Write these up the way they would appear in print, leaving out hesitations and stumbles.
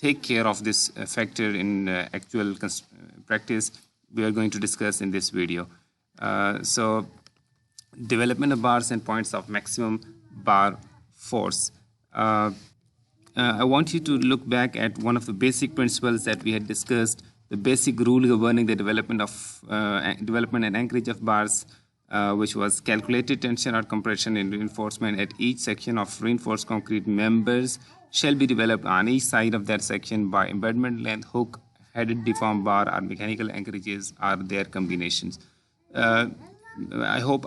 take care of this factor in actual practice, we are going to discuss in this video. So development of bars and points of maximum bar force. I want you to look back at one of the basic principles that we had discussed, the basic rule governing the development and anchorage of bars, which was calculated tension or compression in reinforcement at each section of reinforced concrete members shall be developed on each side of that section by embedment length, hook, headed deformed bar or mechanical anchorages or their combinations. I hope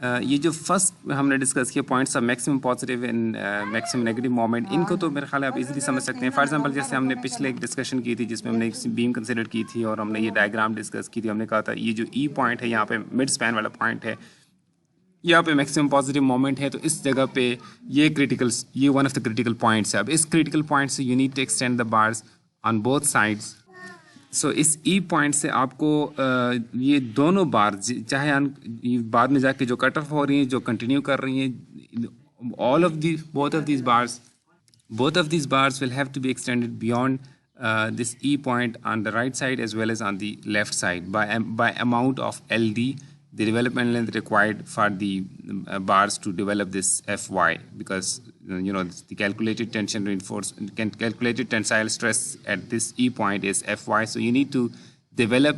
یہ جو first ہم نے discuss کیا points of maximum positive and maximum negative moment, ان کو تو میرے خیال ہے آپ ایزیلی سمجھ سکتے ہیں. فار ایگزامپل جیسے ہم نے پچھلے ایک ڈسکشن کی تھی جس میں ہم نے ایک بیم کنسیڈر کی تھی اور ہم نے یہ ڈائیگرام ڈسکس کی تھی. ہم نے کہا تھا یہ جو ای پوائنٹ ہے یہاں پہ مڈ اسپین والا پوائنٹ ہے، یہاں پہ میکسیمم پازیٹیو مومنٹ ہے، تو اس جگہ پہ یہ one of the critical points ہے. اب اس کریٹیکل پوائنٹ سے you need to extend the bars on both sides. So اس ای پوائنٹ سے آپ کو یہ دونوں بار چاہے بعد میں جا کے جو کٹ آف ہو رہی ہیں، جو کنٹینیو کر رہی ہیں، both of these bars will have to be extended beyond this E point on the right side as well as on the left side by amount of LD, the development length required for the bars to develop this Fy, because the calculated calculated tensile stress at this E point is Fy. So you need to develop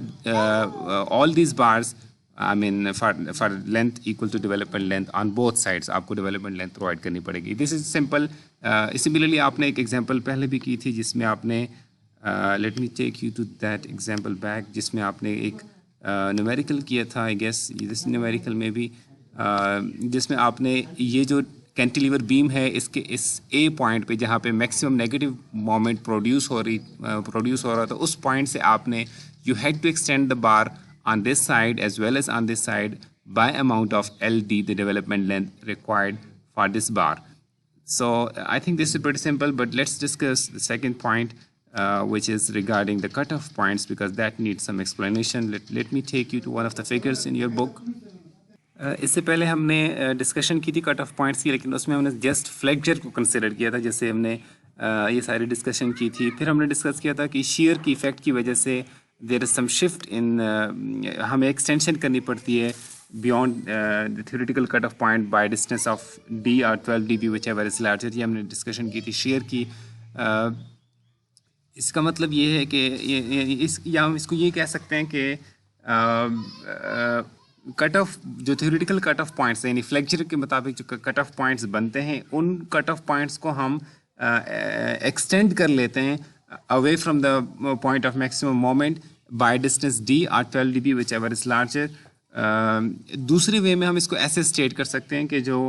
all these bars, I mean for length equal to development length on both sides. آپ کو development length provide کرنی پڑے گی. This is simple. Similarly آپ نے ایک example پہلے بھی کی تھی جس میں آپ نے let me take you to that example back, جس میں آپ نے ایک numerical کیا تھا. I guess this numerical میں بھی جس میں آپ نے یہ جو کینٹیلیور بیم ہے اس کے اس اے پوائنٹ پہ جہاں پہ میکسیمم نیگیٹو مومنٹ پروڈیوس ہو رہا تھا، اس پوائنٹ سے آپ نے you had to extend the bar on this side as well as on this side by amount of LD, the development length required for this bar. So I think this is pretty simple, but let's discuss the second point, which is regarding the cutoff points, because that needs some explanation. Let me take you to one of the figures in your book. اس سے پہلے ہم نے discussion کی تھی کٹ off points کی، لیکن اس میں ہم نے جسٹ فلیکچر کو کنسیڈر کیا تھا، جیسے ہم نے یہ ساری ڈسکشن کی تھی. پھر ہم نے ڈسکس کیا تھا کہ شیئر کی ایفیکٹ کی وجہ سے دیر از سم شفٹ ان ہمیں ایکسٹینشن کرنی پڑتی ہے beyond the theoretical cut off point by distance of D اور 12 dB whichever is larger. یہ ہم نے ڈسکشن کی تھی شیئر کی. اس کا مطلب یہ ہے کہ ہم اس کو یہ کہہ سکتے ہیں کہ کٹ آف جو تھیوریٹیکل کٹ آف پوائنٹس ہیں، یعنی فلیکچر کے مطابق جو کٹ آف پوائنٹس بنتے ہیں، ان کٹ آف پوائنٹس کو ہم ایکسٹینڈ کر لیتے ہیں away from the point of maximum moment by distance d or 12 dB whichever is larger. دوسری وے میں ہم اس کو ایسے اسٹیٹ کر سکتے ہیں کہ جو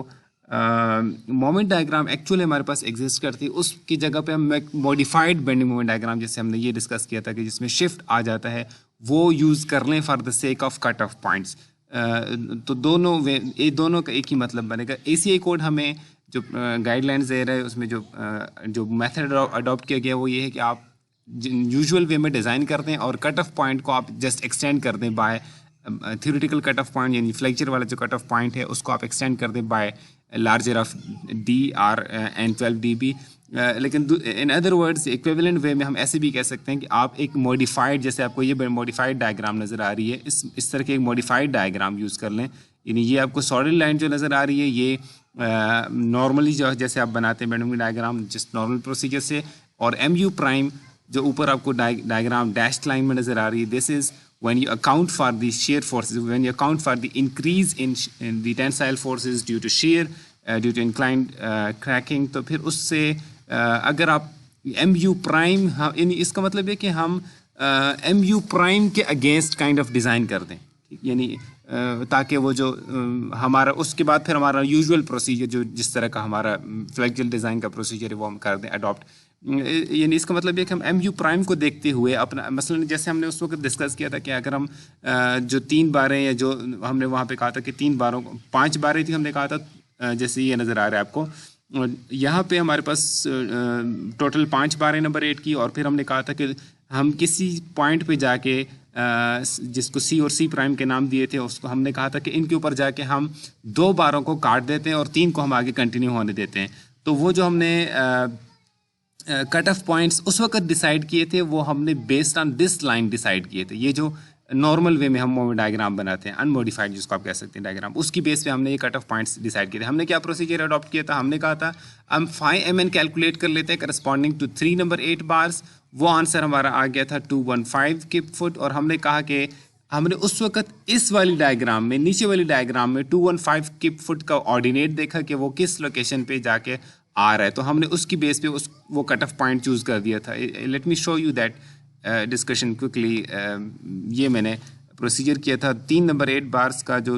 مومنٹ ڈائیگرام ایکچولی ہمارے پاس ایگزسٹ کرتی ہے اس کی جگہ پہ ہم موڈیفائڈ بینڈنگ مومنٹ ڈائیگرام، جیسے ہم نے یہ ڈسکس کیا تھا کہ جس میں شفٹ آ جاتا ہے، وہ یوز کر لیں for the sake of cut off points. تو دونوں کا ایک ہی مطلب بنے گا. ACI کوڈ ہمیں جو گائیڈ لائنز دے رہے ہیں اس میں جو میتھڈ اڈاپٹ کیا گیا وہ یہ ہے کہ آپ یوزول وے میں ڈیزائن کر دیں اور کٹ آف پوائنٹ کو آپ جسٹ ایکسٹینڈ کر دیں by theoretical cut off point, یعنی فلیکچر والا جو کٹ آف پوائنٹ ہے اس کو آپ ایکسٹینڈ کر دیں بائی لارجر آف ڈی آر اینڈ 12 dB. لیکن in other words equivalent way میں ہم ایسے بھی کہہ سکتے ہیں کہ آپ ایک موڈیفائڈ، جیسے آپ کو یہ موڈیفائڈ ڈائیگرام نظر آ رہی ہے، اس طرح کے ایک موڈیفائڈ ڈائیگرام یوز کر لیں. یعنی یہ آپ کو سالڈ لائن جو نظر آ رہی ہے یہ نارملی جو جیسے آپ بناتے ہیں بینڈنگ ڈائیگرام جس نارمل پروسیجر سے، اور ایم یو پرائم جو اوپر آپ کو ڈائیگرام ڈیشڈ لائن میں نظر آ رہی ہے، دس از when you account for the shear forces, when you account for the increase in the tensile forces due to shear, due to inclined cracking. تو پھر اس سے اگر آپ ایم یو پرائم، اس کا مطلب ہے کہ ہم ایم یو پرائم کے اگینسٹ کائنڈ آف ڈیزائن کر دیں، یعنی تاکہ وہ جو ہمارا اس کے بعد پھر ہمارا یوزول پروسیجر جو جس طرح کا ہمارا فلیکچر ڈیزائن کا پروسیجر ہے وہ ہم کر دیں اڈاپٹ. یعنی اس کا مطلب یہ کہ ہم ایم یو پرائم کو دیکھتے ہوئے اپنا مثلاً جیسے ہم نے اس وقت ڈسکس کیا تھا کہ اگر ہم جو 3 باریں یا جو ہم نے وہاں پہ کہا تھا کہ 5 باریں تھی، ہم نے کہا تھا جیسے یہ نظر آ رہا ہے آپ کو، یہاں پہ ہمارے پاس ٹوٹل 5 باریں نمبر 8 کی، اور پھر ہم نے کہا تھا کہ ہم کسی پوائنٹ پہ جا کے جس کو سی اور سی پرائم کے نام دیے تھے اس کو ہم نے کہا تھا کہ ان کے اوپر جا کے ہم 2 باروں کو کاٹ دیتے ہیں اور 3 کو ہم آگے کنٹینیو ہونے دیتے ہیں. تو وہ جو ہم نے کٹ آف پوائنٹس اس وقت ڈیسائیڈ کیے تھے وہ ہم نے based on this line decide کیے تھے. یہ جو نارمل وے میں ہم مومنٹ ڈائیگرام بناتے ہیں انموڈیفائڈ جس کو آپ کہہ سکتے ہیں ڈائیگرام، اس کی بیس پہ ہم نے یہ کٹ آف پوائنٹس ڈیسائیڈ کیے تھے. ہم نے کیا پروسیجر اڈاپٹ کیا تھا؟ ہم نے کہا تھا ہم 5 کیلکولیٹ کر لیتے ہیں کرسپونڈنگ ٹو 3 نمبر 8 بارس. وہ آنسر ہمارا آ گیا تھا 215 کیپ فٹ، اور ہم نے کہا کہ ہم نے اس وقت اس والی ڈائیگرام میں، نیچے والی ڈائیگرام میں 215 کیپ فٹ کا آرڈینیٹ دیکھا کہ وہ کس لوکیشن پہ جا کے آ رہا ہے، تو ہم نے اس کی بیس پہ وہ کٹ آف پوائنٹ چوز کر دیا تھا. Let me show you that discussion quickly. یہ میں نے پروسیجر کیا تھا 3 نمبر 8 بارس کا جو